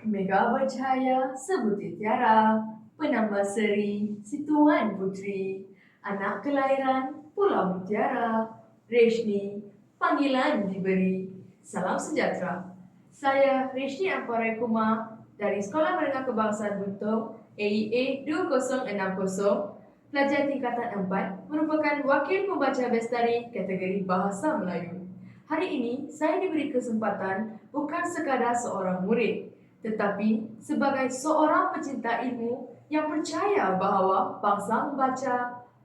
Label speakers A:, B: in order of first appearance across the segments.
A: Mega bercahaya sebutir tiara, penambah seri si Tuan Putri, anak kelahiran Pulau Mutiara, Reshni, panggilan diberi. Salam sejahtera. Saya Reshni Amparai Kumar dari Sekolah Menengah Kebangsaan Buntong AEA 2060, pelajar tingkatan 4 merupakan wakil pembaca bestari kategori Bahasa Melayu. Hari ini saya diberi kesempatan bukan sekadar seorang murid, tetapi sebagai seorang pecinta ilmu yang percaya bahawa bangsa membaca,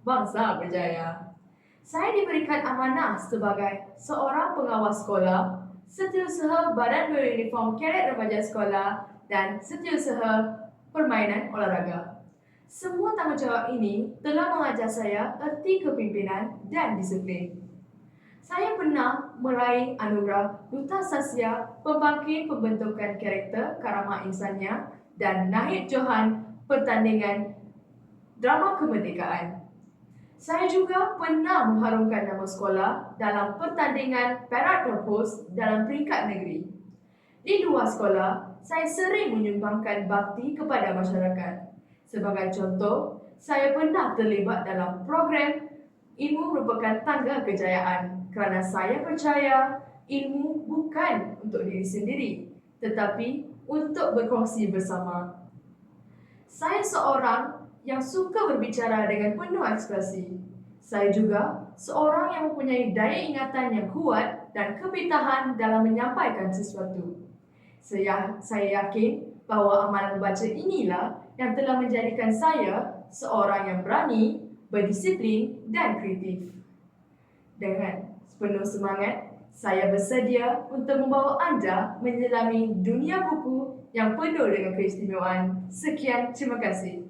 A: bangsa berjaya. Saya diberikan amanah sebagai seorang pengawas sekolah, setiausaha badan beruniform kadet remaja sekolah dan setiausaha permainan olahraga. Semua tanggungjawab ini telah mengajar saya erti kepimpinan dan disiplin. Saya pernah meraih anugerah Duta Sasya Pembangkit Pembentukan Karakter Karamah Insannya dan Nahid Johan Pertandingan Drama Kemerdekaan. Saya juga pernah mengharumkan nama sekolah dalam pertandingan Parade Propose dalam peringkat negeri. Di luar sekolah, saya sering menyumbangkan bakti kepada masyarakat. Sebagai contoh, saya pernah terlibat dalam program Ilmu Merupakan Tangga Kejayaan kerana saya percaya ilmu bukan untuk diri sendiri, tetapi untuk berkongsi bersama. Saya seorang yang suka berbicara dengan penuh ekspresi. Saya juga seorang yang mempunyai daya ingatan yang kuat dan kepitahan dalam menyampaikan sesuatu. Saya yakin bahawa amalan membaca inilah yang telah menjadikan saya seorang yang berani, berdisiplin dan kreatif. Dengan sepenuh semangat, saya bersedia untuk membawa anda menyelami dunia buku yang penuh dengan keistimewaan. Sekian, terima kasih.